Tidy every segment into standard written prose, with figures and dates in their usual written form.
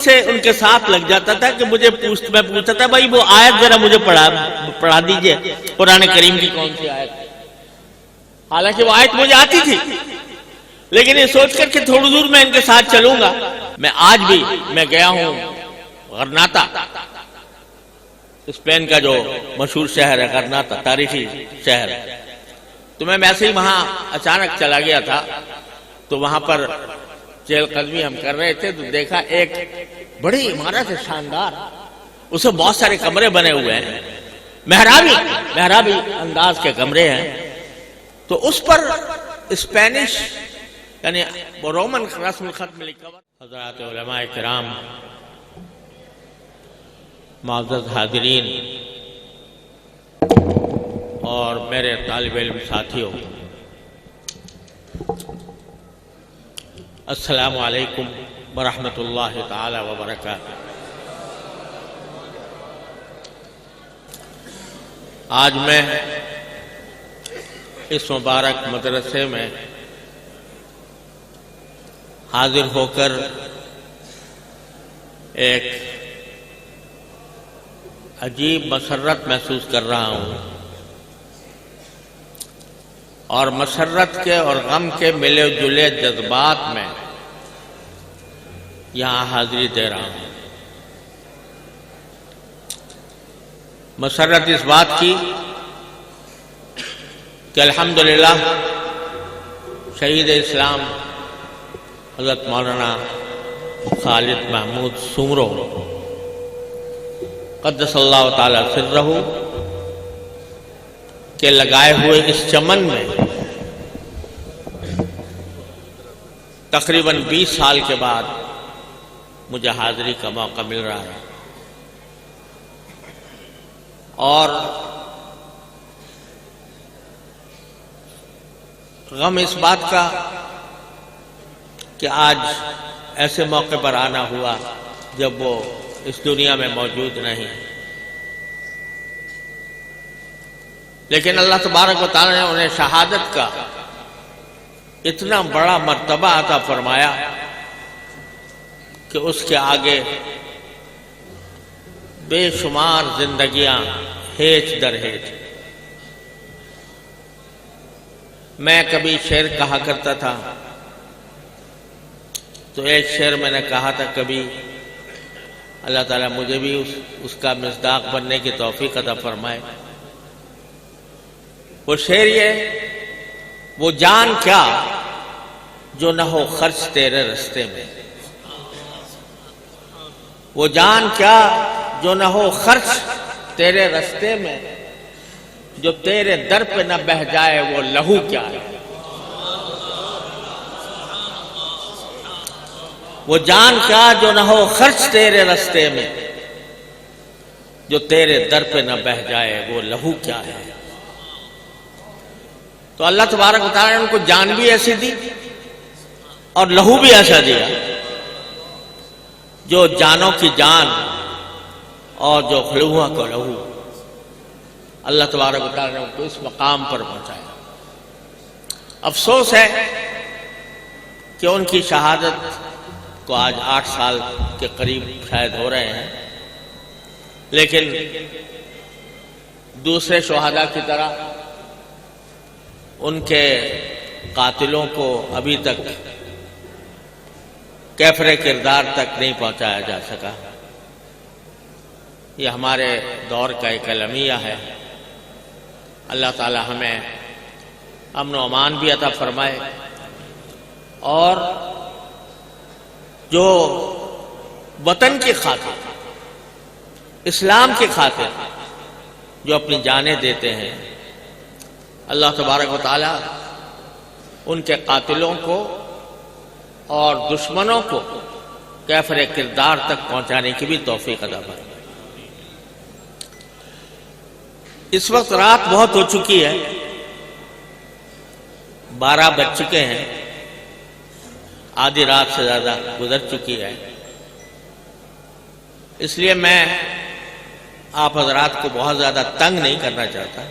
سے ان کے ساتھ لگ جاتا تھا کہ میں پوچھتا تھا بھائی وہ آیت ذرا مجھے پڑھا دیجئے، قرآن کریم کی کون سی آیت؟ حالانکہ وہ آیت مجھے آتی تھی، لیکن یہ سوچ کر کہ تھوڑی دور میں ان کے ساتھ چلوں گا. میں آج بھی میں گیا ہوں غرناطہ، اسپین کا جو مشہور شہر ہے غرناطہ، تاریخی شہر. تو میں ایسے ہی وہاں اچانک چلا گیا تھا، تو وہاں پر چہل قدمی ہم کر رہے تھے تو دیکھا ایک بڑی عمارت ہے شاندار، اس میں بہت سارے کمرے بنے ہوئے ہیں، محرابی انداز کے کمرے ہیں. تو اس پر اسپینش یعنی رومن رسم الخط میں لکھا ہوا. حضرات علماء کرام، معزز حاضرین اور میرے طالب علم ساتھیوں، السلام علیکم ورحمۃ اللہ تعالی وبرکاتہ. آج میں اس مبارک مدرسے میں حاضر ہو کر ایک عجیب مسرت محسوس کر رہا ہوں، اور مسرت کے اور غم کے ملے جلے جذبات میں یہاں حاضری دے رہا ہوں. مسرت اس بات کی کہ الحمدللہ شہید اسلام حضرت مولانا خالد محمود سومرو قدس اللہ تعالی سرہ کے لگائے ہوئے اس چمن میں تقریباً 20 سال کے بعد مجھے حاضری کا موقع مل رہا ہے. اور غم اس بات کا کہ آج ایسے موقع پر آنا ہوا جب وہ اس دنیا میں موجود نہیں، لیکن اللہ تبارک و تعالی نے انہیں شہادت کا اتنا بڑا مرتبہ عطا فرمایا کہ اس کے آگے بے شمار زندگیاں ہیچ در ہیچ. میں کبھی شعر کہا کرتا تھا، تو ایک شعر میں نے کہا تھا کبھی اللہ تعالیٰ مجھے بھی اس کا مصداق بننے کی توفیق عطا فرمائے. وہ شعر یہ، وہ جان کیا جو نہ ہو خرچ تیرے رستے میں، وہ جان کیا جو نہ ہو خرچ تیرے رستے میں، جو تیرے در پہ نہ بہہ جائے وہ لہو کیا ہے. وہ جان کیا جو نہ ہو خرچ تیرے رستے میں، جو تیرے در پہ نہ بہہ جائے وہ لہو کیا ہے. تو اللہ تبارک و تعالیٰ نے ان کو جان بھی ایسی دی اور لہو بھی ایسا دیا جو جانوں کی جان اور جو لہو کو لہو. اللہ تبارک و تعالیٰ نے ان کو اس مقام پر پہنچایا. افسوس ہے کہ ان کی شہادت کو آج 8 سال کے قریب شاید ہو رہے ہیں، لیکن دوسرے شہداء کی طرح ان کے قاتلوں کو ابھی تک کیفر کردار تک نہیں پہنچایا جا سکا. یہ ہمارے دور کا ایک المیہ ہے. اللہ تعالی ہمیں امن و امان بھی عطا فرمائے، اور جو وطن کی خاطر، اسلام کی خاطر جو اپنی جانیں دیتے ہیں، اللہ تبارک و تعالی ان کے قاتلوں کو اور دشمنوں کو کیفر کردار تک پہنچانے کی بھی توفیق عطا فرمائے. اس وقت رات بہت ہو چکی ہے، 12 بج چکے ہیں، آدھی رات سے زیادہ گزر چکی ہے. اس لیے میں آپ حضرات کو بہت زیادہ تنگ نہیں کرنا چاہتا،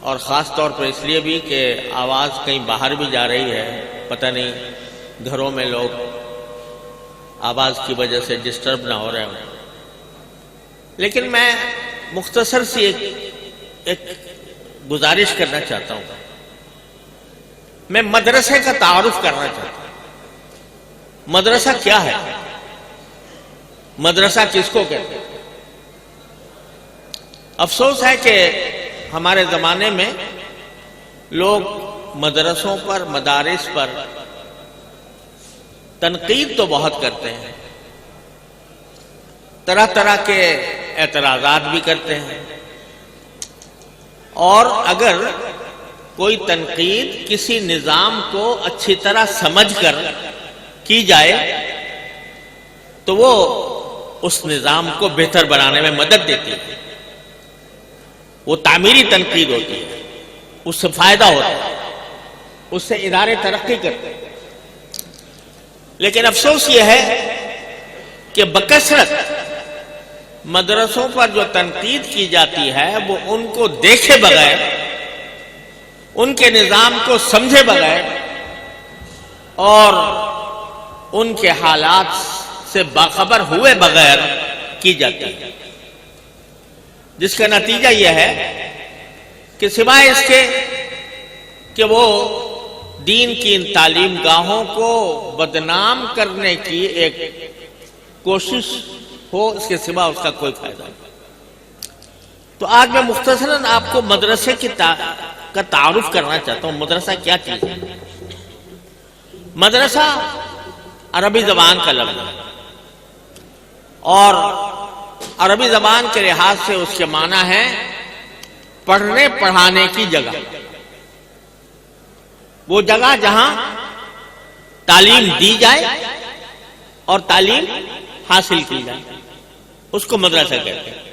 اور خاص طور پر اس لیے بھی کہ آواز کہیں باہر بھی جا رہی ہے، پتہ نہیں گھروں میں لوگ آواز کی وجہ سے ڈسٹرب نہ ہو رہے ہوں. لیکن میں مختصر سی ایک گزارش کرنا چاہتا ہوں. میں مدرسے کا تعارف کرنا چاہتا ہوں. مدرسہ کیا ہے؟ مدرسہ کس کو کہتے ہیں؟ افسوس ہے کہ ہمارے زمانے میں لوگ مدرسوں پر، مدارس پر تنقید تو بہت کرتے ہیں، طرح طرح کے اعتراضات بھی کرتے ہیں، اور اگر کوئی تنقید کسی نظام کو اچھی طرح سمجھ کر کی جائے تو وہ اس نظام کو بہتر بنانے میں مدد دیتی ہے. وہ تعمیری تنقید ہوتی ہے، اس سے فائدہ ہوتا ہے، اس سے ادارے ترقی کرتے ہیں. لیکن افسوس یہ ہے کہ بکثرت مدرسوں پر جو تنقید کی جاتی ہے وہ ان کو دیکھے بغیر، ان کے نظام کو سمجھے بغیر اور ان کے حالات سے باخبر ہوئے بغیر کی جاتی ہے، جس کا نتیجہ یہ ہے کہ سوائے اس کے کہ وہ دین کی ان تعلیم گاہوں کو بدنام کرنے کی ایک کوشش ہو، اس کے سوا اس کا کوئی فائدہ نہیں. تو آج میں مختصراً آپ کو مدرسے کا تعارف کرنا چاہتا ہوں. مدرسہ کیا چیز ہے؟ مدرسہ عربی زبان کا لفظ ہے، اور عربی زبان کے لحاظ سے اس کے معنی ہے پڑھنے پڑھانے کی جگہ. وہ جگہ جہاں تعلیم دی جائے اور تعلیم حاصل کی جائے، اس کو مدرسہ کہتے ہیں.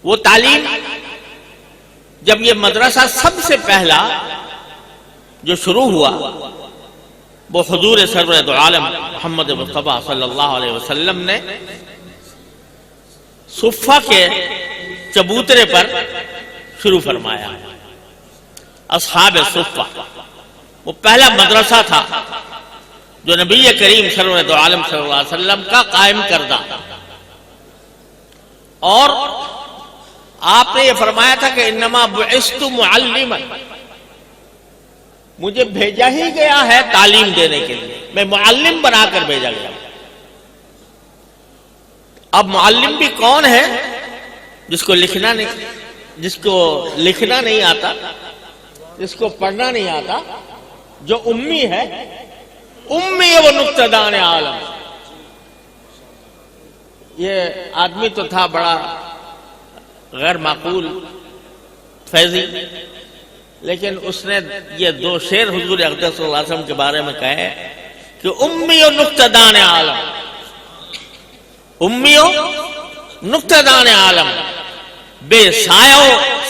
وہ تعلیم، جب یہ مدرسہ سب سے پہلا جو شروع ہوا وہ حضور سرور دو عالم محمد مصطفیٰ صلی اللہ علیہ وسلم نے صفہ کے چبوترے پر شروع فرمایا. اصحاب صفہ وہ پہلا مدرسہ تھا جو نبی کریم سرور دو عالم صلی اللہ علیہ وسلم کا قائم کردہ. اور آپ نے یہ فرمایا تھا کہ انما بعثت معلما، مجھے بھیجا ہی گیا ہے تعلیم دینے کے لیے، میں معلم بنا کر بھیجا گیا. اب معلم بھی کون ہے؟ جس کو لکھنا نہیں آتا، جس کو پڑھنا نہیں آتا، جو امی ہے. امی و نقطدان عالم. یہ آدمی تو تھا بڑا غیر معقول فیضی، لیکن اس نے یہ دو شعر حضور اقدس صلی اللہ علیہ وسلم کے بارے میں کہے کہ امی و نقطدان عالم، امی و نقطدان عالم، بے سایہ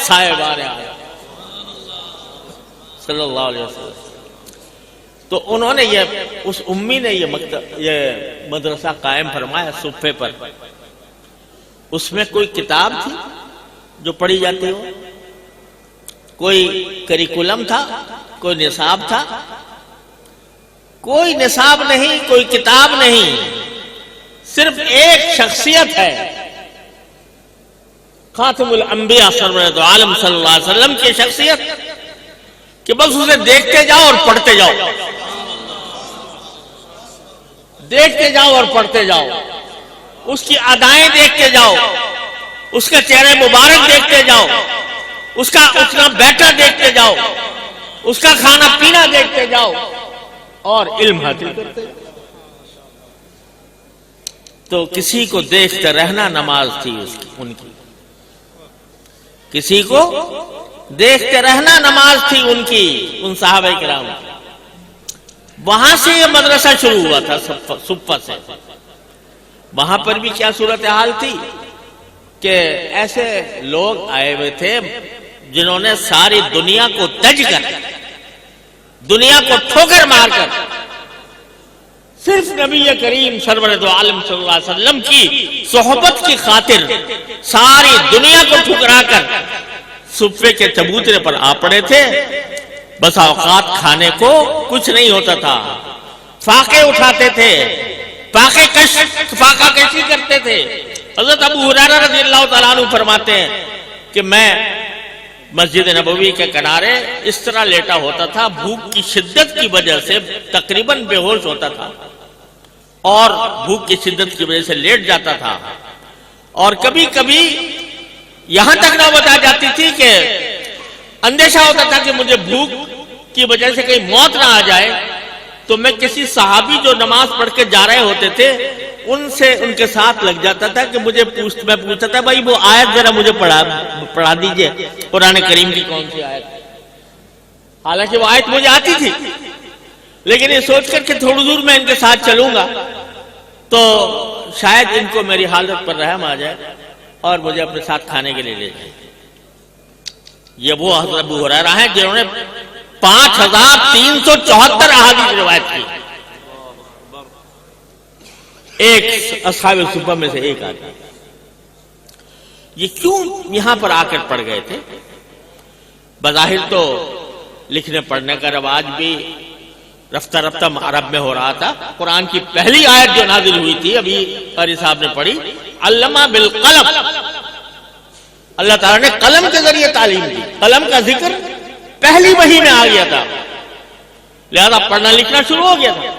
سایبان عالم صلی اللہ علیہ وسلم. تو انہوں نے اس امی نے یہ مدرسہ قائم فرمایا صفے پر. اس میں کوئی کتاب تھی جو پڑھی جاتی ہو، کوئی کریکولم تھا، کوئی نصاب تھا؟ کوئی نصاب نہیں، کوئی کتاب نہیں. صرف ایک شخصیت ہے، خاتم الانبیاء سرور دو عالم صلی اللہ علیہ وسلم کی شخصیت، کہ بس اسے دیکھتے جاؤ اور پڑھتے جاؤ، دیکھتے جاؤ اور پڑھتے جاؤ. اس کی ادائیں دیکھتے جاؤ، اس کا چہرے مبارک دیکھتے جاؤ، اس کا اٹھنا بیٹھنا دیکھتے جاؤ، اس کا کھانا پینا دیکھتے جاؤ، اور علم حاصل کرتے جاؤ. تو کسی کو دیکھتے رہنا نماز تھی ان کی، کسی کو دیکھتے رہنا نماز تھی ان کی، ان صحابہ کرام کی. وہاں سے یہ مدرسہ شروع ہوا تھا، صفہ سے. وہاں پر بھی کیا صورتحال تھی کہ ایسے لوگ آئے ہوئے تھے جنہوں نے ساری دنیا کو تج کر، دنیا کو ٹھوکر مار کر صرف نبی کریم سرور دو عالم صلی اللہ علیہ وسلم کی صحبت کی خاطر ساری دنیا کو ٹھکرا کر صفے کے چبوترے پر آ پڑے تھے. بس اوقات کھانے کو کچھ نہیں ہوتا تھا، فاقے اٹھاتے تھے، فاقہ کشی کرتے تھے۔ حضرت ابو ہریرہ رضی اللہ تعالیٰ عنہ فرماتے ہیں کہ میں مسجد نبوی کے کنارے اس طرح لیٹا ہوتا تھا، بھوک کی شدت کی وجہ سے تقریباً بے ہوش ہوتا تھا اور بھوک کی شدت کی وجہ سے لیٹ جاتا تھا، اور کبھی کبھی یہاں تک نوبت آ جاتی تھی کہ اندیشہ ہوتا تھا کہ مجھے بھوک کی وجہ سے کہیں موت نہ آ جائے، تو میں کسی صحابی جو نماز پڑھ کے جا رہے ہوتے تھے ان کے ساتھ لگ جاتا تھا کہ میں پوچھتا تھا بھائی وہ آیت ذرا مجھے پڑھا دیجئے، قرآن کریم کی کون سی آیت؟ حالانکہ وہ آیت مجھے آتی تھی، لیکن یہ سوچ کر کہ تھوڑی دور میں ان کے ساتھ چلوں گا تو شاید ان کو میری حالت پر رحم آ جائے اور مجھے اپنے ساتھ کھانے کے لیے لے جائے۔ یہ وہ حضرت ابو ہریرہ ہیں جنہوں نے 5374 احادیث روایت کی، ایک اصحاب صفہ میں سے ایک آدمی۔ یہ کیوں یہاں پر آ کر پڑ گئے تھے؟ بظاہر تو لکھنے پڑھنے کا رواج بھی رفتہ رفتہ عرب میں ہو رہا تھا۔ قرآن کی پہلی آیت جو نازل ہوئی تھی ابھی قاری صاحب نے پڑھی، علمہ بالقلم، اللہ تعالیٰ نے قلم کے ذریعے تعلیم دی، قلم کا ذکر پہلی وحی میں آ گیا تھا، لہذا پڑھنا لکھنا شروع ہو گیا تھا۔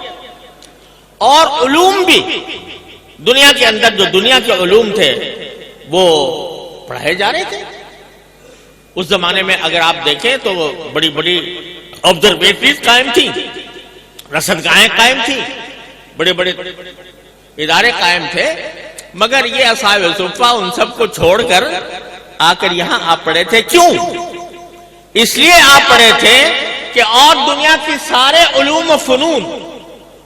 اور علوم بھی دنیا کے اندر جو دنیا کے علوم تھے وہ پڑھائے جا رہے تھے۔ اس زمانے میں اگر آپ دیکھیں تو وہ بڑی بڑی آبزرویٹریز قائم تھیں، رصدگاہیں قائم تھیں، بڑے بڑے ادارے قائم تھے، مگر یہ اصحاب صفہ ان سب کو چھوڑ کر آ کر یہاں آ پڑے تھے۔ کیوں؟ اس لیے آ پڑے تھے کہ اور دنیا کی سارے علوم و فنون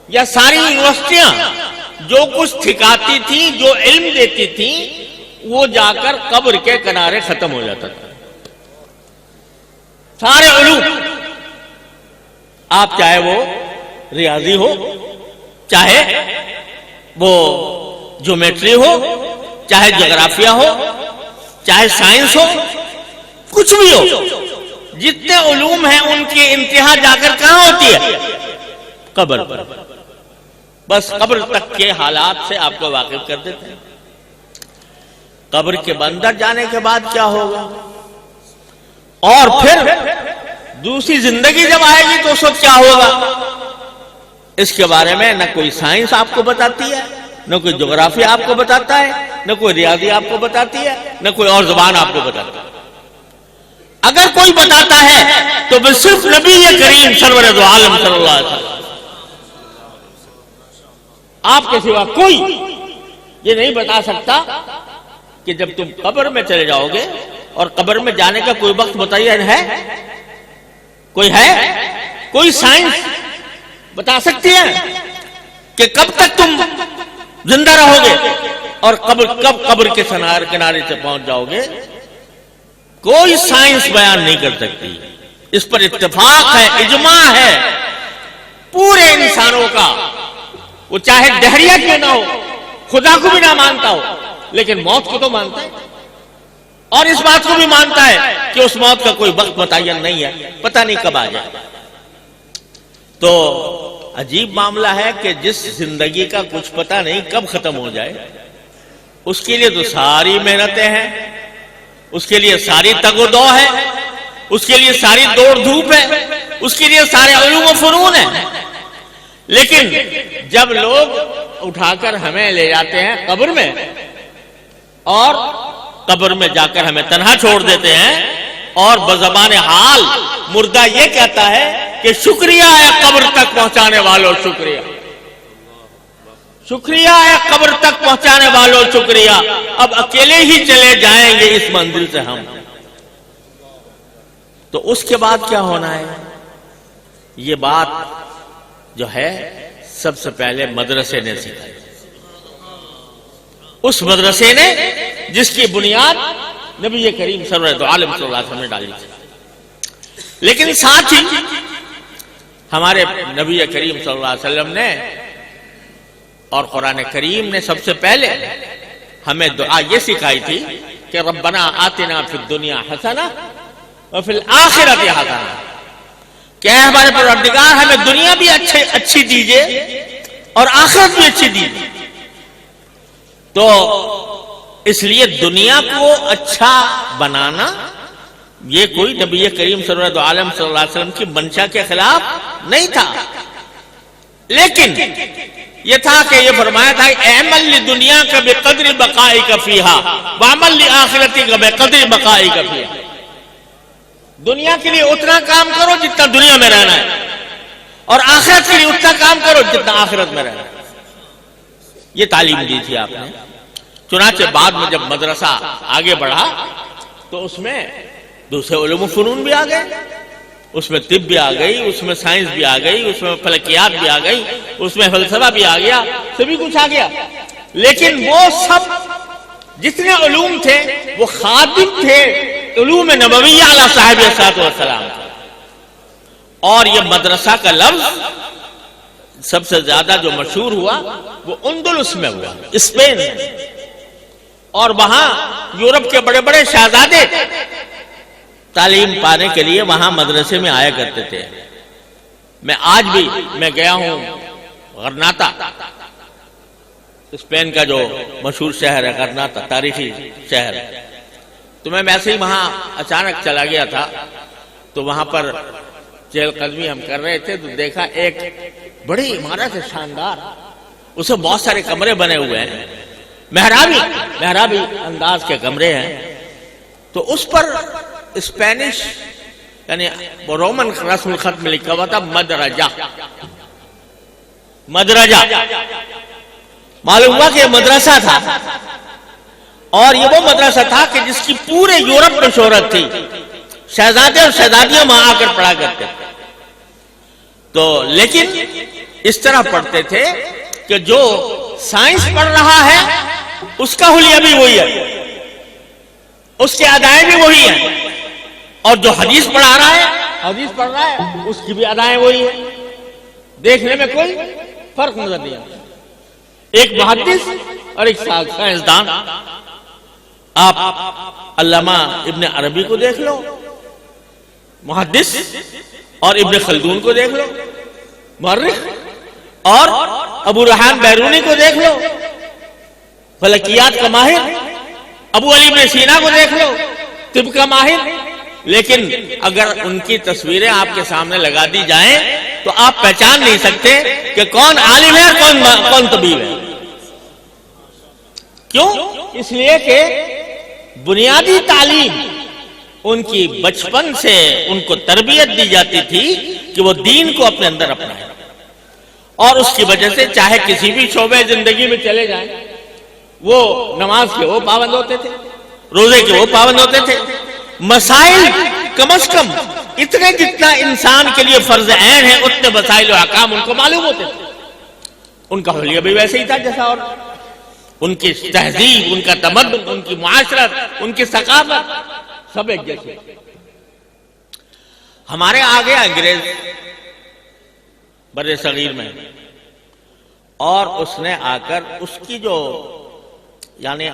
یا ساری یونیورسٹیاں جو کچھ سکھاتی تھیں، جو علم دیتی تھیں، وہ جا کر قبر کے کنارے ختم ہو جاتا تھا۔ سارے علوم، آپ چاہے وہ ریاضی ہو، چاہے وہ جیومیٹری ہو، چاہے جغرافیہ ہو، چاہے سائنس ہو، کچھ بھی ہو، جتنے علوم ہیں ان کی انتہا جا کر کہاں ہوتی ہے؟ قبر پر۔ بس قبر تک کے حالات سے آپ کو واقف کر دیتے ہیں۔ قبر کے اندر جانے کے بعد کیا ہوگا، اور پھر دوسری زندگی جب آئے گی تو اس وقت کیا ہوگا، اس کے بارے میں نہ کوئی سائنس آپ کو بتاتی ہے، نہ کوئی جغرافیہ آپ کو بتاتا ہے، نہ کوئی ریاضی آپ کو بتاتی ہے، نہ کوئی اور زبان آپ کو بتاتا ہے۔ اگر کوئی بتاتا ہے تو بس صرف نبی کریم سرور دو عالم صلی اللہ علیہ وسلم، آپ کے سوا کوئی یہ نہیں بتا سکتا کہ جب تم قبر میں چلے جاؤ گے، اور قبر میں جانے کا کوئی وقت متعین ہے؟ کوئی ہے؟ کوئی سائنس بتا سکتی ہے کہ کب تک تم زندہ رہو گے اور کب قبر کے کنارے سے پہنچ جاؤ گے؟ کوئی سائنس بیان نہیں کر سکتی۔ اس پر اتفاق ہے، اجماع ہے پورے انسانوں کا، وہ چاہے دہریہ کیوں نہ ہو، خدا کو بھی نہ مانتا ہو، لیکن موت کو تو مانتا ہے، اور اس بات کو بھی مانتا ہے کہ اس موت کا کوئی وقت متعین نہیں ہے، پتہ نہیں کب آ جائے۔ تو عجیب معاملہ ہے کہ جس زندگی کا کچھ پتہ نہیں کب ختم ہو جائے، اس کے لیے تو ساری محنتیں ہیں، اس کے لیے ساری تگ و دو ہے، اس کے لیے ساری دوڑ دھوپ ہے، اس کے لیے سارے علوم و فنون ہیں، لیکن جب لوگ اٹھا کر ہمیں لے جاتے ہیں قبر میں، اور قبر میں جا کر ہمیں تنہا چھوڑ دیتے ہیں، اور بزبان حال مردہ یہ کہتا ہے کہ شکریہ ہے قبر تک پہنچانے والوں، شکریہ، شکریہ ہے قبر تک پہنچانے والوں، شکریہ، اب اکیلے ہی چلے جائیں گے اس منزل سے ہم۔ تو اس کے بعد کیا ہونا ہے؟ یہ بات جو ہے سب سے پہلے مدرسے نے سکھائی، اس مدرسے نے جس کی بنیاد نبی کریم سرور عالم صلی اللہ علیہ وسلم نے ڈالی تھی۔ لیکن ساتھ ہی ہمارے نبی کریم صلی اللہ علیہ وسلم نے اور قرآن کریم نے سب سے پہلے ہمیں دعا یہ سکھائی تھی کہ ربنا آتنا فی الدنیا حسنہ وفی الآخرۃ حسنہ، کہ اے ہمارے پروردگار ہمیں دنیا بھی اچھی دیجئے اور آخرت بھی اچھی دیجئے. تو اس لیے دنیا کو اچھا بنانا یہ کوئی نبی کریم صلی اللہ علیہ وسلم کی منشا کے خلاف نہیں تھا، لیکن یہ تھا کہ یہ فرمایا تھا اعمل لدنیا کا بقدر بقائک فیہا وعمل لآخرتی کا بقدر بقائک فیہا. دنیا کے لیے اتنا کام کرو جتنا دنیا میں رہنا ہے، اور آخرت کے لیے اتنا کام کرو جتنا آخرت میں رہنا ہے. یہ تعلیم دی تھی آپ نے. چنانچہ بعد میں جب مدرسہ آگے بڑھا تو اس میں دوسرے علوم و فنون بھی آ گئے، اس میں طب بھی آ گئی، اس میں سائنس بھی آ گئی، اس میں فلکیات بھی آ گئی، اس میں فلسفہ بھی آ گیا، سبھی کچھ آ گیا. لیکن وہ سب جتنے علوم تھے وہ خادم تھے علوم نبویہ علی صاحب السلام. اور یہ مدرسہ کا لفظ سب سے زیادہ جو مشہور ہوا وہ اندلس میں ہوا، اسپین میں. اور وہاں یورپ کے بڑے بڑے شہزادے تعلیم پانے کے لیے وہاں مدرسے میں آیا کرتے تھے. میں آج بھی میں گیا ہوں غرناطہ، اسپین کا جو مشہور شہر ہے غرناطہ، تاریخی شہر. تو میں ویسے ہی وہاں اچانک چلا گیا تھا، تو وہاں پر چہل قدمی ہم کر رہے تھے تو دیکھا ایک بڑی عمارت ہے شاندار، اسے بہت سارے کمرے بنے ہوئے ہیں، محرابی انداز کے کمرے ہیں. تو اس پر اسپینش یعنی رومن رسم الخط میں لکھا ہوا تھا مدرجہ. معلوم ہوا کہ یہ مدرسہ تھا، اور یہ وہ مدرسہ تھا کہ جس کی پورے یورپ میں شہرت تھی. شہزادے اور شہزادیاں وہاں آ کر پڑھا کرتے تھے. تو لیکن اس طرح پڑھتے تھے کہ جو سائنس پڑھ رہا ہے اس کا حلیہ بھی وہی ہے، اس کے ادائیں بھی وہی ہیں، اور جو حدیث پڑھ رہا ہے اس کی بھی ادائیں وہی ہیں. دیکھنے میں کوئی فرق نظر نہیں آتا. ایک محدث اور ایک سائنسدان. آپ علامہ ابن عربی کو دیکھ لو محدث، اور ابن خلدون کو دیکھ لو مورخ، اور ابو ریحان بیرونی کو دیکھ لو فلکیات کا ماہر، ابو علی ابن سینا کو دیکھ لو طب کا ماہر. لیکن اگر ان کی تصویریں آپ کے سامنے لگا دی جائیں تو آپ پہچان نہیں سکتے کہ کون عالم ہے اور کون طبیب ہے. کیوں؟ اس لیے کہ بنیادی تعلیم ان کی بچپن سے ان کو تربیت دی جاتی تھی کہ وہ دین کو اپنے اندر اپنائیں، اور اس کی وجہ سے چاہے کسی بھی شعبے زندگی میں چلے جائیں، وہ نماز کے وہ پابند ہوتے تھے، روزے کے وہ پابند ہوتے تھے. مسائل کم از کم اتنے جتنا انسان کے لیے فرض عین ہے اتنے مسائل و احکام ان کو معلوم ہوتے تھے. ان کا حلیہ بھی ویسے ہی تھا جیسا، اور ان کی تہذیب، ان کا تمدن، ان کی معاشرت، ان کی ثقافت سب ایک جیسے. ہمارے آگے انگریز بر صغیر میں، اور اس نے آ کر اس کی جو یعنی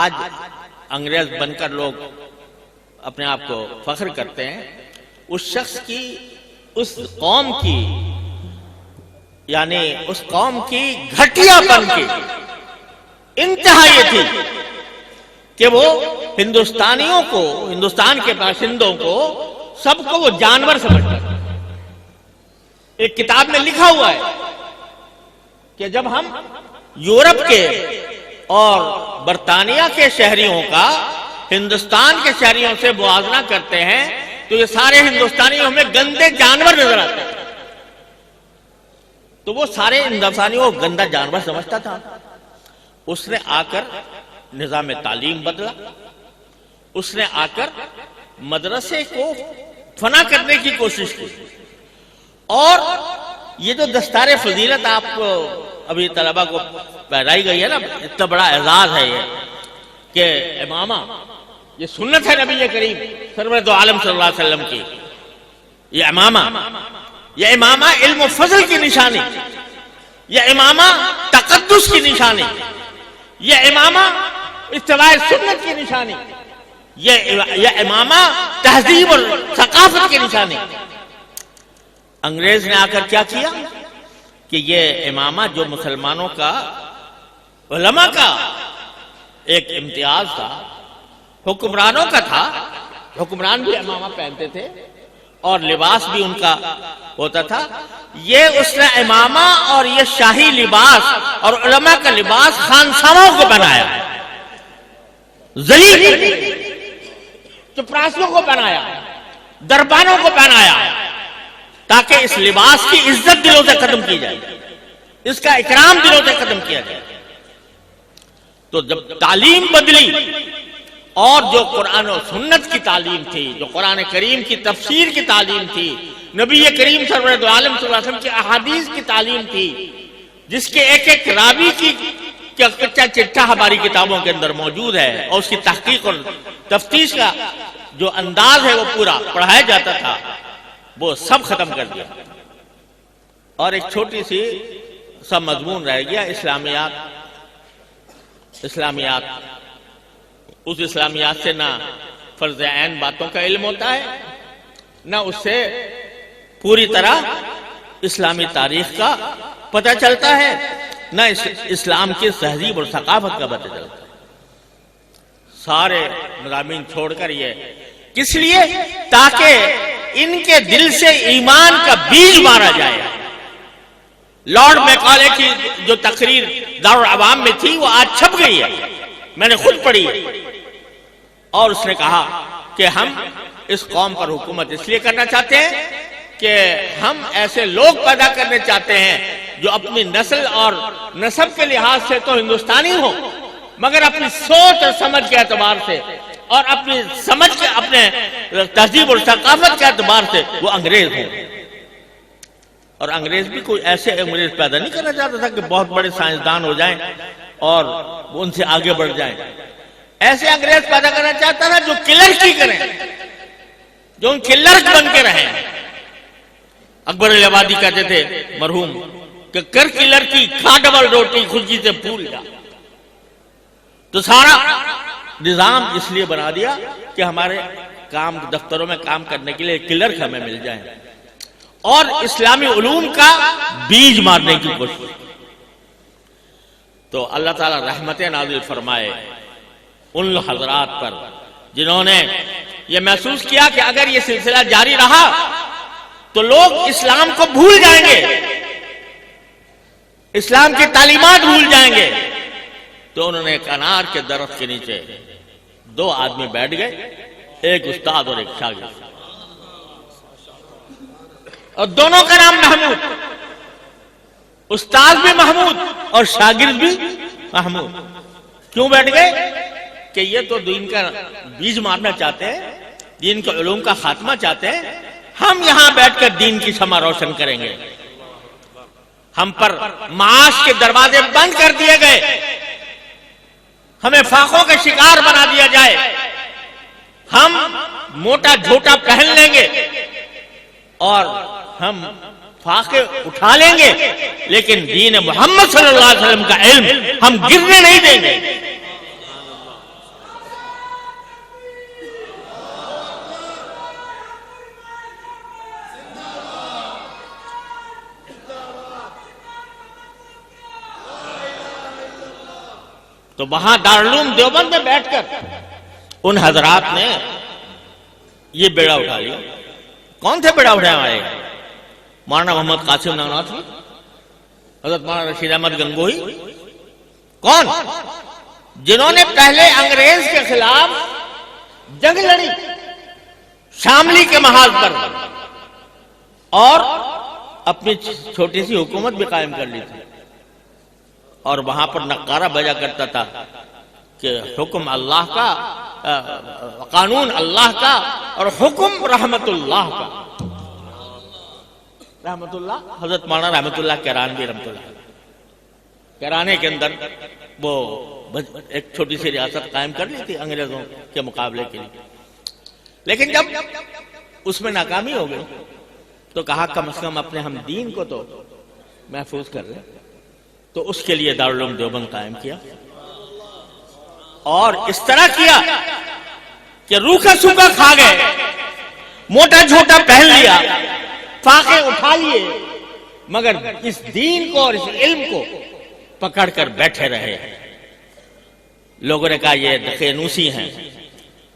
آج انگریز بن کر لوگ اپنے آپ کو فخر کرتے ہیں، اس شخص کی، اس قوم کی، یعنی اس قوم کی گھٹیا پن کی انتہا یہ تھی کہ وہ ہندوستانیوں کو، ہندوستان کے باشندوں کو، سب کو وہ جانور سمجھتا تھا. ایک کتاب میں لکھا ہوا ہے کہ جب ہم یورپ کے اور برطانیہ کے شہریوں کا ہندوستان کے شہریوں سے موازنہ کرتے ہیں تو یہ سارے ہندوستانیوں میں گندے جانور نظر آتے ہیں. تو وہ سارے ہندوستانیوں کو گندا جانور سمجھتا تھا. اس نے آ کر نظام تعلیم بدلا، اس نے آ کر مدرسے کو فنا کرنے کی کوشش کی. اور یہ جو دستار فضیلت آپ کو ابھی طلبہ کو پہنائی گئی ہے نا، اتنا بڑا اعزاز ہے یہ کہ امامہ، یہ سنت ہے نبی کریم سرور دو عالم صلی اللہ علیہ وسلم کی. یہ امامہ علم و فضل کی نشانی، یہ امامہ تقدس کی نشانی، یہ امامہ اتباع سنت کی نشانی، یہ امامہ تہذیب اور ثقافت کی نشانی. انگریز نے آ کر کیا کیا کہ یہ امامہ جو مسلمانوں کا علماء کا ایک امتیاز تھا، حکمرانوں کا تھا، حکمران بھی امامہ پہنتے تھے اور لباس بھی ان کا ہوتا تھا، یہ اس نے امامہ اور یہ شاہی لباس اور علماء کا لباس خانساموں کو بنایا، ذلیل چپراسوں کو بنایا، دربانوں کو بنایا، تاکہ اس لباس کی عزت دلوں سے ختم کی جائے، اس کا اکرام دلوں سے ختم کیا جائے۔ تو جب تعلیم بدلی اور جو قرآن و سنت کی تعلیم تھی، جو قرآن کریم کی تفسیر کی تعلیم تھی، نبی کریم سرور دو عالم صلی اللہ علیہ وسلم کی احادیث کی تعلیم تھی، جس کے ایک ایک راوی کی کچا چٹھا ہماری کتابوں کے اندر موجود ہے، اور اس کی تحقیق اور تفتیش کا جو انداز ہے وہ پورا پڑھایا جاتا تھا، وہ سب ختم کر دیا، اور ایک چھوٹی سی سب مضمون رہ گیا، اسلامیات۔ اس اسلامیات سے نہ فرض عین باتوں کا علم ہوتا ہے، نہ اس سے پوری طرح اسلامی تاریخ کا پتہ چلتا ہے، نہ اسلام کی تہذیب اور ثقافت کا پتہ چلتا ہے۔ سارے مضامین چھوڑ کر یہ کس لیے؟ تاکہ ان کے دل سے ایمان کا بیج مارا جائے۔ لارڈ میکالے کی جو تقریر دارالعوام میں تھی وہ آج چھپ گئی ہے، میں نے خود پڑھی ہے، اور اس نے کہا کہ ہم اس قوم پر حکومت اس لیے کرنا چاہتے ہیں کہ ہم ایسے لوگ پیدا کرنے چاہتے ہیں جو اپنی نسل اور نسب کے لحاظ سے تو ہندوستانی ہوں، مگر اپنی سوچ اور سمجھ کے اعتبار سے اور اپنی سمجھ کے اپنے تہذیب اور ثقافت کے اعتبار سے وہ انگریز ہوں۔ اور انگریز بھی کوئی ایسے انگریز پیدا نہیں کرنا چاہتا تھا کہ بہت بڑے سائنسدان ہو جائیں اور ان سے آگے بڑھ جائیں۔ ایسے انگریز پیدا کرنا چاہتا تھا جو کلر کی کریں، جو ان کلر بن کے رہیں۔ اکبر الہآبادی کہتے تھے مرحوم کہ کر کلر کی، کھا ڈبل روٹی، خودی سے پھول جا۔ تو سارا نظام اس لیے بنا دیا کہ ہمارے کام دفتروں میں کام کرنے کے لیے کلرک ہمیں مل جائیں، اور اسلامی علوم کا بیج مارنے کی کوشش۔ تو اللہ تعالیٰ رحمتیں نازل فرمائے ان حضرات پر جنہوں نے یہ محسوس کیا کہ اگر یہ سلسلہ جاری رہا تو لوگ اسلام کو بھول جائیں گے، اسلام کی تعلیمات بھول جائیں گے۔ تو انہوں نے ایک انار کے درخت کے نیچے دو آدمی بیٹھ گئے، ایک استاد اور ایک شاگرد، اور دونوں کا نام محمود، استاد بھی محمود اور شاگرد بھی محمود۔ کیوں بیٹھ گئے؟ کہ یہ تو دین کا بیج مارنا چاہتے ہیں، دین کے علوم کا خاتمہ چاہتے ہیں، ہم یہاں بیٹھ کر دین کی شمع روشن کریں گے۔ ہم پر معاش کے دروازے بند کر دیے گئے، ہمیں فاقوں کا شکار بنا دیا جائے، ہم موٹا جھوٹا پہن لیں گے اور ہم فاقے اٹھا لیں گے، لیکن دین محمد صلی اللہ علیہ وسلم کا علم ہم گرنے نہیں دیں گے۔ تو وہاں دارالعلوم دیوبند میں بیٹھ کر ان حضرات نے یہ بیڑا اٹھا لیا۔ کون تھے بیڑا اٹھائے والے؟ مولانا محمد قاسم نانوتوی، حضرت مولانا رشید احمد گنگوہی، کون؟ جنہوں نے پہلے انگریز کے خلاف جنگ لڑی شاملی کے محاذ پر، اور اپنی چھوٹی سی حکومت بھی قائم کر لی تھی، اور وہاں پر نقارہ بجا کرتا تھا کہ حکم اللہ کا، قانون اللہ کا، اور حکم رحمت اللہ کا۔ رحمت اللہ حضرت مولانا رحمت اللہ کیرانوی رحمت اللہ، کیرانے کے اندر وہ ایک چھوٹی سی ریاست قائم کر لی تھی انگریزوں کے مقابلے کے لیے، لیکن جب اس میں ناکامی ہو گئی تو کہا کم از کم اپنے ہم دین کو تو محفوظ کر لیں، تو اس کے لیے دارالعلوم دیوبند قائم کیا، اور اس طرح کیا کہ روکھا سوکھا کھا گئے، موٹا جھوٹا پہن لیا، فاقے اٹھا لیے، مگر اس دین کو اور اس علم کو پکڑ کر بیٹھے رہے۔ لوگوں نے کہا یہ دقیانوسی ہیں،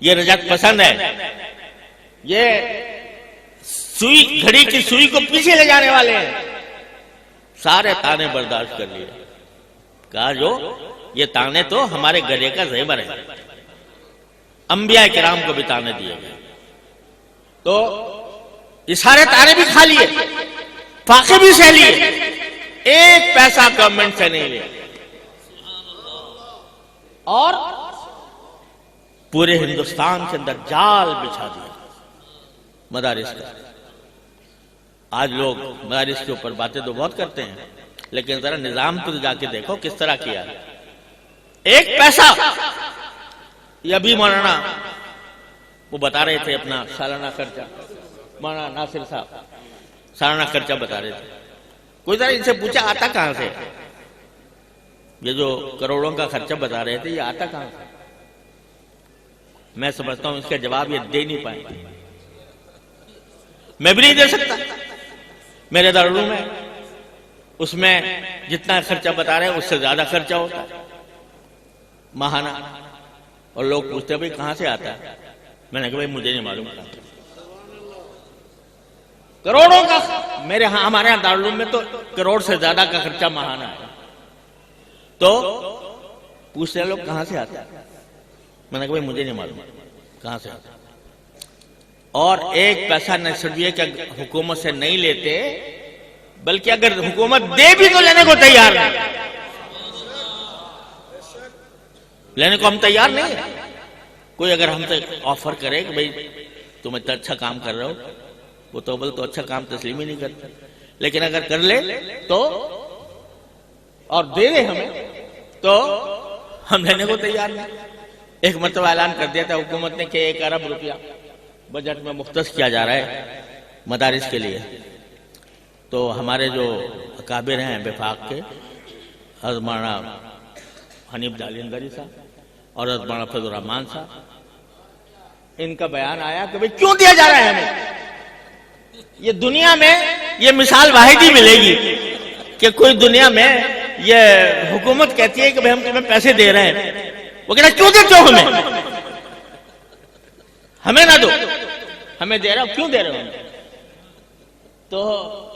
یہ رجعت پسند ہے، یہ سوئی گھڑی کی سوئی کو پیچھے لے جانے والے ہیں۔ سارے تانے برداشت کر لیے، کہا جو یہ تانے تو ہمارے گلے کا زیور ہے، انبیاء کرام کو بھی تانے دیے گئے، تو یہ سارے تانے بھی کھا لیے، فاقے بھی سہ لیے، ایک پیسہ گورنمنٹ سے نہیں لیا، اور پورے ہندوستان کے اندر جال بچھا دیا مدارس کا۔ آج لوگ مدارس کے اوپر باتیں تو بہت کرتے ہیں، لیکن ذرا نظام تو جا کے دیکھو کس طرح کیا ہے۔ ایک پیسہ، یہ ابھی مولانا وہ بتا رہے تھے اپنا سالانہ خرچہ، مولانا ناصر صاحب سالانہ خرچہ بتا رہے تھے، کوئی ذرا ان سے پوچھا آتا کہاں سے؟ یہ جو کروڑوں کا خرچہ بتا رہے تھے یہ آتا کہاں سے؟ میں سمجھتا ہوں اس کا جواب یہ دے نہیں پائیں گے، میں بھی نہیں دے سکتا۔ میرے دارالعلوم ہے، اس میں جتنا خرچہ بتا رہے ہیں اس سے زیادہ خرچہ ہوتا ہے ماہانہ، اور لوگ پوچھتے ہیں بھائی کہاں سے آتا ہے؟ میں نے کہا بھائی مجھے نہیں معلوم کہاں سے، کروڑوں کا۔ میرے ہاں ہمارے ہاں دارالعلوم میں تو کروڑ سے زیادہ کا خرچہ ماہانہ ہے، تو پوچھتے ہیں لوگ کہاں سے آتا ہے؟ میں نے کہا بھائی مجھے نہیں معلوم کہاں سے آتا ہے۔ اور ایک پیسہ نہ صرف یہ کہ حکومت سے نہیں لیتے، بلکہ اگر حکومت دے بھی تو لینے کو تیار نہیں، لینے کو ہم تیار نہیں ہیں۔ کوئی اگر ہم سے آفر کرے کہ بھئی تم اتنا اچھا کام کر رہے ہو، وہ تو بول تو اچھا کام تسلیم ہی نہیں کرتا، لیکن اگر کر لے تو اور دے دے ہمیں تو ہم لینے کو تیار نہیں۔ ایک مرتبہ اعلان کر دیا تھا حکومت نے کہ 1 ارب روپیہ بجٹ میں مختص کیا جا رہا ہے مدارس کے لیے، تو ہمارے جو اکابر ہیں وفاق کے، حضرت مولانا حنیف جالندری صاحب اور حضرت مولانا فضل الرحمان صاحب، ان کا بیان آیا کہ بھئی کیوں دیا جا رہا ہے ہمیں؟ یہ دنیا میں یہ مثال واحد ہی ملے گی کہ کوئی دنیا میں یہ حکومت کہتی ہے کہ بھئی ہم تمہیں پیسے دے رہے ہیں، وہ کہتا ہے کیوں دیتے ہو ہمیں؟ ہمیں نہ دو، ہمیں دے رہا ہو، کیوں دے رہے ہو ہمیں؟ تو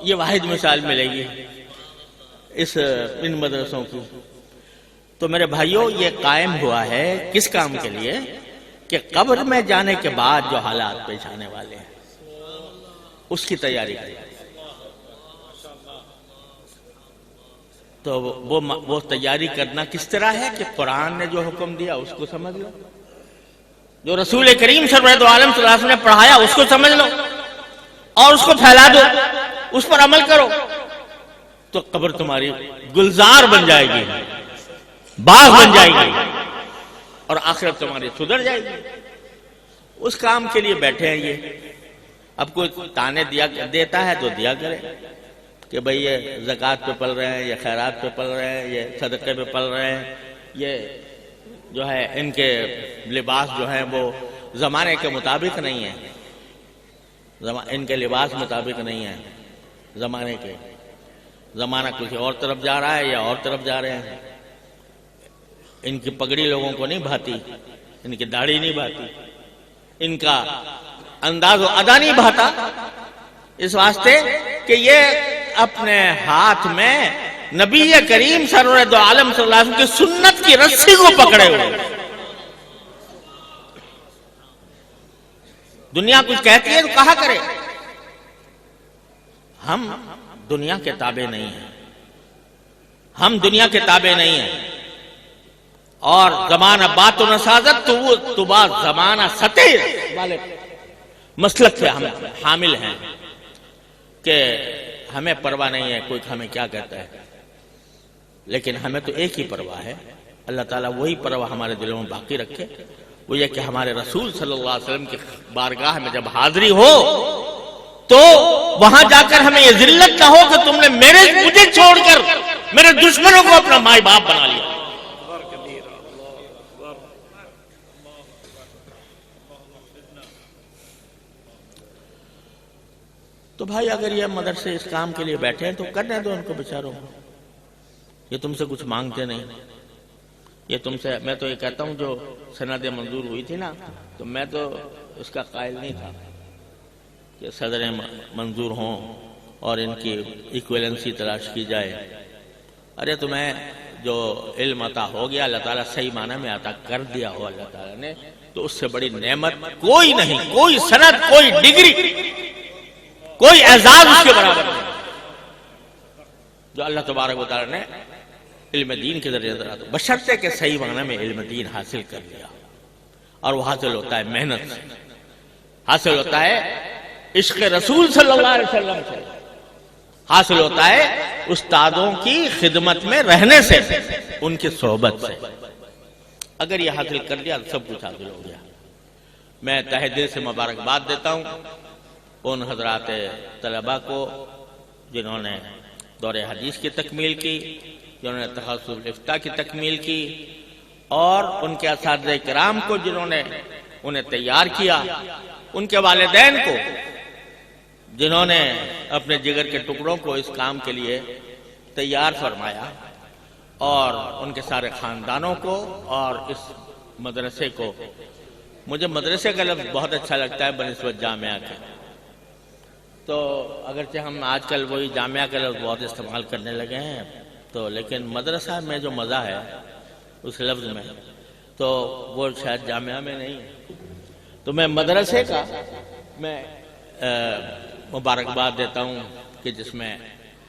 یہ واحد مثال ملے گی ان مدرسوں کی۔ تو میرے بھائیوں یہ قائم ہوا ہے کس کام کے لیے؟ کہ قبر میں جانے کے بعد جو حالات پیش آنے والے ہیں اس کی تیاری کریں۔ تو وہ تیاری کرنا کس طرح ہے کہ قرآن نے جو حکم دیا اس کو سمجھ لو، جو رسول کریم سرورت عالم صلی اللہ علیہ وسلم نے پڑھایا اس کو سمجھ لو اور اس کو پھیلا دو، اس پر عمل کرو، تو قبر تمہاری گلزار بن جائے گی، باغ بن جائے گی، اور آخرت تمہاری سدھر جائے گی۔ اس کام کے لیے بیٹھے ہیں یہ۔ اب کوئی تانے دیتا ہے تو دیا کرے کہ بھئی یہ زکوٰۃ پہ پل رہے ہیں، یہ خیرات پہ پل رہے ہیں، یہ صدقے پہ پل رہے ہیں، یہ جو ہے ان کے لباس جو ہیں وہ زمانے کے مطابق نہیں ہیں، ان کے لباس مطابق نہیں ہیں زمانے کے، زمانہ کچھ اور طرف جا رہا ہے یا اور طرف جا رہے ہیں۔ ان کی پگڑی لوگوں کو نہیں بھاتی، ان کی داڑھی نہیں بھاتی، ان کا انداز و ادا نہیں بھاتا، اس واسطے کہ یہ اپنے ہاتھ میں نبی کریم سرور دو عالم صلی اللہ علیہ وسلم کی سنت کی رسی کو پکڑے ہوئے۔ دنیا کچھ کہتی ہے تو کہا کرے، ہم دنیا کے تابع نہیں ہیں، ہم دنیا کے تابع نہیں ہیں۔ اور زمانہ بات و نسازت تو بات زمانہ سطح والے مسلک سے ہم حامل ہیں کہ ہمیں پرواہ نہیں ہے کوئی ہمیں کیا کہتا ہے، لیکن ہمیں تو ایک ہی پرواہ ہے، اللہ تعالیٰ وہی پرواہ ہمارے دلوں میں باقی رکھے، وہ یہ کہ ہمارے رسول صلی اللہ علیہ وسلم کی بارگاہ میں جب حاضری ہو تو وہاں جا کر ہمیں یہ ذلت نہ ہو کہ تم نے مجھے چھوڑ کر میرے دشمنوں کو اپنا مائی باپ بنا لیا۔ تو بھائی اگر یہ مدرسے اس کام کے لیے بیٹھے ہیں تو کرنے دو ان کو بیچاروں کو، یہ تم سے کچھ مانگتے نہیں، یہ تم سے، میں تو یہ کہتا ہوں جو سندیں منظور ہوئی تھی نا، تو میں تو اس کا قائل نہیں تھا کہ صدریں منظور ہوں اور ان کی ایکویلنسی تلاش کی جائے۔ ارے تمہیں جو علم عطا ہو گیا، اللہ تعالیٰ صحیح معنی میں عطا کر دیا ہو اللہ تعالیٰ نے، تو اس سے بڑی نعمت کوئی نہیں، کوئی سند، کوئی ڈگری، کوئی اعزاز اس کے برابر نہیں جو اللہ تبارک و تعالیٰ نے علم دین کے ذریعے ذرا تو بشرطے کہ صحیح معنی میں علم دین حاصل کر لیا، اور وہ حاصل ہوتا ہے محنت سے، حاصل ہوتا ہے عشق رسول صلی اللہ علیہ وسلم سے، حاصل ہوتا ہے استادوں کی خدمت میں رہنے سے، ان کی صحبت سے۔ اگر یہ حاصل کر لیا تو سب کچھ حاصل ہو گیا۔ میں تہہ دل سے مبارکباد دیتا ہوں ان حضرات طلباء کو جنہوں نے دور حدیث کی تکمیل کی، جنہوں نے تخصص الافتاء کی تکمیل کی، اور ان کے اساتذہ کرام کو جنہوں نے انہیں تیار کیا، ان کے والدین کو جنہوں نے اپنے جگر کے ٹکڑوں کو اس کام کے لیے تیار فرمایا، اور ان کے سارے خاندانوں کو، اور اس مدرسے کو۔ مجھے مدرسے کا لفظ بہت اچھا لگتا ہے بنسبت جامعہ کے، تو اگرچہ ہم آج کل وہی جامعہ کا لفظ بہت استعمال کرنے لگے ہیں، تو لیکن مدرسہ میں جو مزہ ہے اس لفظ میں، تو وہ شاید جامعہ میں نہیں ہے۔ تو میں مدرسے کا میں مبارکباد دیتا ہوں کہ جس میں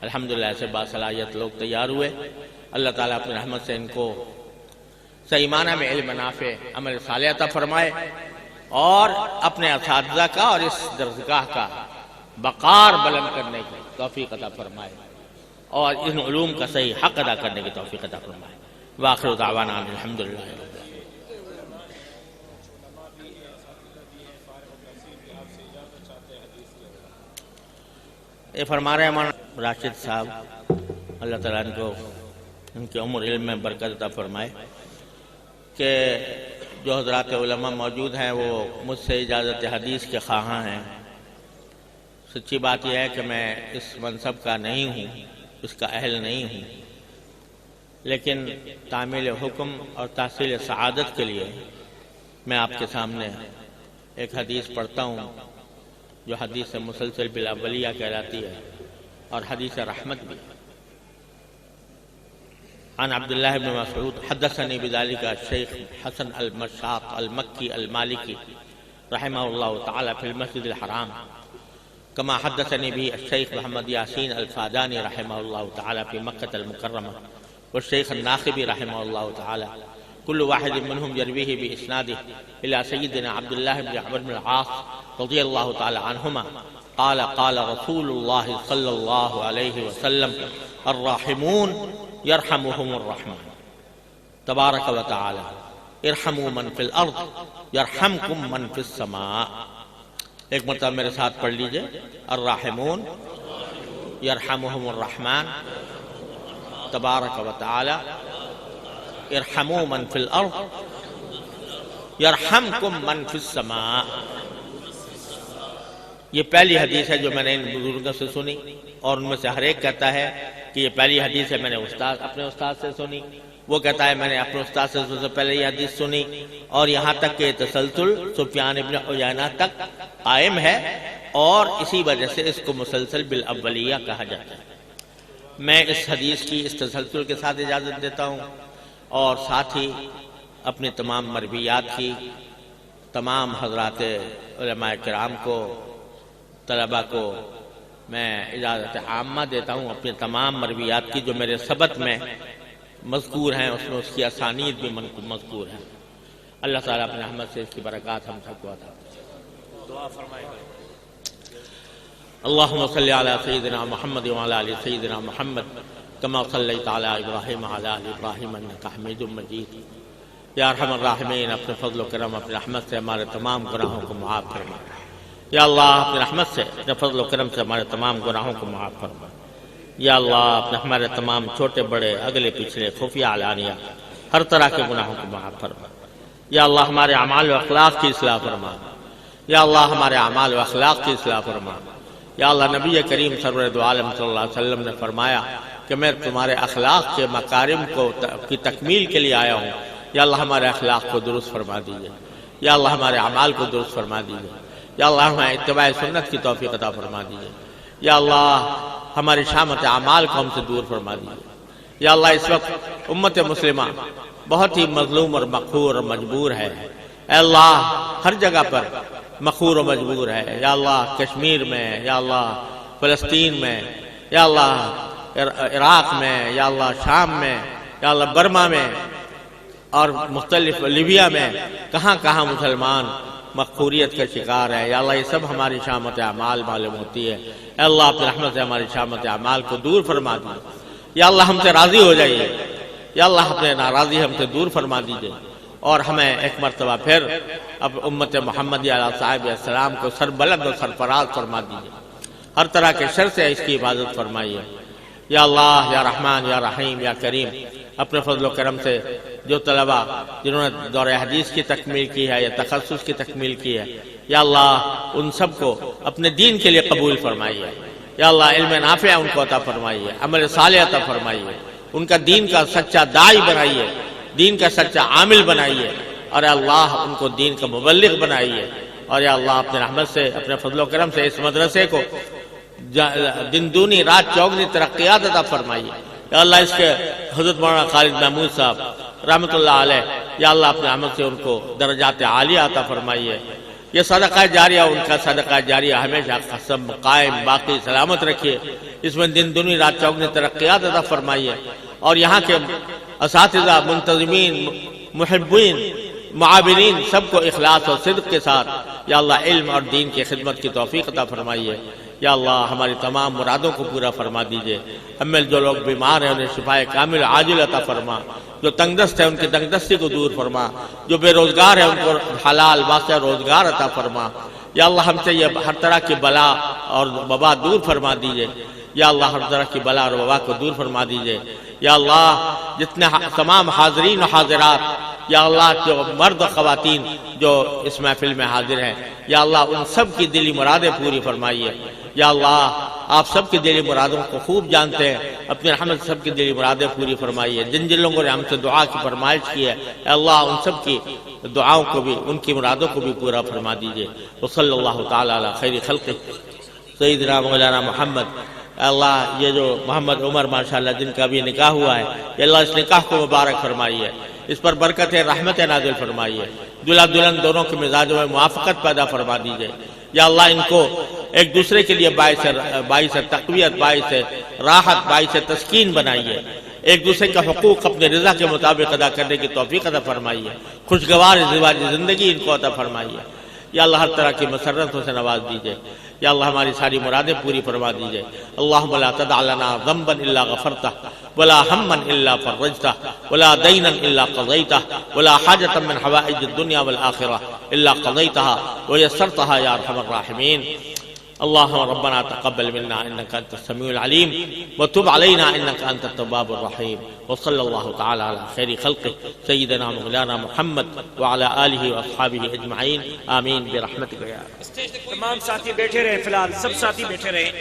الحمدللہ ایسے باصلاحیت لوگ تیار ہوئے۔ اللہ تعالیٰ اپنی رحمت سے ان کو صحیح معنی میں علم نافع، عمل صالح عطا فرمائے، اور اپنے اساتذہ کا اور اس درسگاہ کا وقار بلند کرنے کی توفیق عطا فرمائے، اور ان علوم کا صحیح حق ادا کرنے کی توفیق عطا فرمائے۔ وآخر دعوانا الحمدللہ۔ یہ فرما رہے ہیں مولانا راشد صاحب، اللہ تعالیٰ ان کو ان کی عمر علم میں برکت عطا فرمائے، کہ جو حضرات علماء موجود ہیں وہ مجھ سے اجازت حدیث کے خواہاں ہیں۔ سچی بات یہ ہے کہ میں اس منصب کا نہیں ہوں، اس کا اہل نہیں ہوں، لیکن تعمیل حکم اور تحصیل سعادت کے لیے میں آپ کے سامنے ایک حدیث پڑھتا ہوں جو حدیث مسلسل بالاولیہ کہلاتی ہے، اور حدیث رحمت بھی۔ عن عبداللہ بن مسعود حدثني بذلك الشيخ حسن المشاط المكي المالكي رحمه الله تعالى في المسجد الحرام، كما حدثني به الشيخ محمد ياسين الفاداني رحمه الله تعالى في مكة المكرمة، والشيخ الناخبي رحمه الله تعالى، كل واحد منهم يرويه بإسناده إلى سيدنا عبد الله بن عمرو بن العاص رضي الله تعالى عنهما قال قال رسول الله صلى الله عليه وسلم الراحمون يرحمهم الرحمن تبارك وتعالى ارحموا من في الأرض يرحمكم من في السماء۔ ایک مرتبہ میرے ساتھ پڑھ لیجئے، الراحمون يرحمهم الرحمن تبارك وتعالى ارحموا من في الأرض يرحمكم من في السماء۔ یہ پہلی حدیث ہے جو میں نے ان بزرگوں سے سنی، اور ان میں سے ہر ایک کہتا ہے کہ یہ پہلی حدیث ہے میں نے اپنے استاد سے سنی، وہ کہتا ہے میں نے اپنے استاد سے سب سے پہلے یہ حدیث سنی، اور یہاں تک کہ تسلسل سفیان ابن عیینہ تک قائم ہے، اور اسی وجہ سے اس کو مسلسل بالاولیہ کہا جاتا ہے۔ میں اس حدیث کی اس تسلسل کے ساتھ اجازت دیتا ہوں، اور ساتھ ہی اپنی تمام مرویات کی تمام حضرات علماء کرام کو، طلباء کو میں اجازت عامہ دیتا ہوں اپنی تمام مرویات کی جو میرے ثبت میں مذکور ہیں، اس میں اس کی اسانید بھی مذکور ہیں۔ اللہ تعالیٰ اپنے رحمت سے اس کی برکات ہم سب کو عطا فرمائے۔ دعا فرمائے۔ اللہم صلی علی سیدنا محمد وعلی آل سیدنا محمد کما صلیت علی ابراہیم وعلی آل ابراہیم انک حمید مجید۔ یا ارحم الراحمین، اپنے فضل و کرم اپنے رحمت سے ہمارے تمام گناہوں کو معاف فرما۔ یا اللہ اپنے رحمت سے، اپنے فضل و کرم سے ہمارے تمام گناہوں کو معاف فرما۔ یا اللہ اپنے ہمارے تمام چھوٹے بڑے اگلے پچھلے خفیہ علانیہ ہر طرح کے گناہوں کو معاف فرما۔ یا اللہ ہمارے اعمال و اخلاق کی اصلاح فرما۔ یا اللہ ہمارے اعمال و اخلاق کی اصلاح فرما۔ یا اللہ نبی کریم سرور دو عالم صلی اللہ علیہ وسلم نے فرمایا کہ میں تمہارے اخلاق کے مکارم کی تکمیل کے لیے آیا ہوں، یا اللہ ہمارے اخلاق کو درست فرما دیجیے، یا اللہ ہمارے اعمال کو درست فرما دیجیے، یا اللہ ہمیں اتباع سنت کی توفیق عطا فرما دیجیے، یا اللہ ہماری شامت اعمال کو ہم سے دور فرما دیجیے۔ یا اللہ اس وقت امت مسلمہ بہت ہی مظلوم اور مقہور اور مجبور ہے، اے اللہ ہر جگہ پر مقہور و مجبور ہے، یا اللہ کشمیر میں، یا اللہ فلسطین میں، یا اللہ عراق میں، یا اللہ شام میں، یا اللہ برما میں اور مختلف لیبیا میں، کہاں کہاں مسلمان مقہوریت کا شکار ہے۔ یا اللہ یہ سب ہماری شامت اعمال معلوم ہوتی ہے، اے اللہ اپنی رحمت سے ہماری شامت اعمال کو دور فرما دیجیے، یا اللہ ہم سے راضی ہو جائیے، یا اللہ اپنے ناراضی ہم سے دور فرما دیجیے، اور ہمیں ایک مرتبہ پھر اب امت محمدی علیہ صاحب السلام کو سربلند اور سرفراز فرما دیجیے، ہر طرح کے شر سے اس کی حفاظت فرمائیے۔ یا اللہ یا رحمان یا رحیم یا کریم، اپنے فضل و کرم سے جو طلبہ جنہوں نے دور حدیث کی تکمیل کی ہے یا تخصص کی تکمیل کی ہے، یا اللہ ان سب کو اپنے دین کے لیے قبول فرمائیے، یا اللہ علم نافع ان کو عطا فرمائیے، عمل صالح عطا فرمائیے، ان کا دین کا سچا داعی بنائیے، دین کا سچا عامل بنائیے، اور یا اللہ ان کو دین کا مبلغ بنائیے، اور یا اللہ اپنے رحمت سے اپنے فضل و کرم سے اس مدرسے کو دن دونی رات چوگنی ترقیات عطا فرمائیے۔ یا اللہ اس کے حضرت مولانا خالد محمود صاحب رحمۃ اللہ علیہ، یا اللہ اپنے رحمت سے ان کو درجات عالیہ عطا فرمائیے، یہ صدقہ جاریہ ان کا صدقہ جاریہ ہمیشہ قسم قائم باقی سلامت رکھیے، اس میں دن دونی رات چوگنی ترقیات عطا فرمائیے، اور یہاں کے اساتذہ منتظمین محبین معاونین سب کو اخلاص اور صدق کے ساتھ یا اللہ علم اور دین کی خدمت کی توفیق عطا فرمائیے۔ یا اللہ ہماری تمام مرادوں کو پورا فرما دیجئے، ہم میں جو لوگ بیمار ہیں انہیں شفائے کامل عاجل عطا فرما، جو تنگ دست ہیں ان کی تنگ دستی کو دور فرما، جو بے روزگار ہیں ان کو حلال واسع روزگار عطا فرما۔ یا اللہ ہم سے یہ ہر طرح کی بلا اور وبا دور فرما دیجئے، یا اللہ ہر طرح کی بلا اور وبا کو دور فرما دیجئے۔ یا اللہ جتنے تمام حاضرین و حاضرات، یا اللہ جو مرد و خواتین جو اس محفل میں حاضر ہیں، یا اللہ ان سب کی دلی مرادیں پوری فرمائیے۔ یا اللہ آپ سب کی دلی مرادوں کو خوب جانتے ہیں، اپنی رحمت سب کی دلی مرادیں پوری فرمائیے۔ جن جن لوگوں نے ہم سے دعا کی فرمائش کی ہے، اے اللہ ان سب کی دعاؤں کو بھی، ان کی مرادوں کو بھی پورا فرما دیجئے۔ وصلی اللہ تعالی علی خیر خلقہ سیدنا مولانا محمد۔ اے اللہ یہ جو محمد عمر ماشاءاللہ جن کا بھی نکاح ہوا ہے، یا اللہ اس نکاح کو مبارک فرمائیے، اس پر برکت رحمت نازل فرمائیے، دلہا دلہن دونوں کے مزاجوں میں موافقت پیدا فرما دیجئے۔ یا اللہ ان کو ایک دوسرے کے لیے باعث تقویت، باعث راحت، باعث تسکین بنائیے، ایک دوسرے کا حقوق اپنے رضا کے مطابق ادا کرنے کی توفیق عطا فرمائیے، خوشگوار ازدواجی زندگی ان کو عطا فرمائیے۔ یا اللہ ہر طرح کی مسرتوں سے نواز دیجئے، یا اللہ ہماری ساری مرادیں پوری فرما دیجئے۔ اللہم لا تدع لنا ذنبا الا غفرتہ، ولا ہما الا فرجتہ، ولا دینا الا قضیتہ، ولا حاجة من حوائج الدنیا والآخرہ الا قضیتہا ویسرتہا یا ارحم الراحمین۔ اللہم ربنا تقبل منا انك انت السمیع العلیم وتب علینا انك انت التواب الرحیم۔ وصلی اللہ تعالی علی خیر خلقہ سیدنا مولانا محمد وعلی آلہ واصحابہ اجمعین، آمین برحمتک یا تمام ساتھی بیٹھے رہے، فی الحال سب ساتھی بیٹھے رہے۔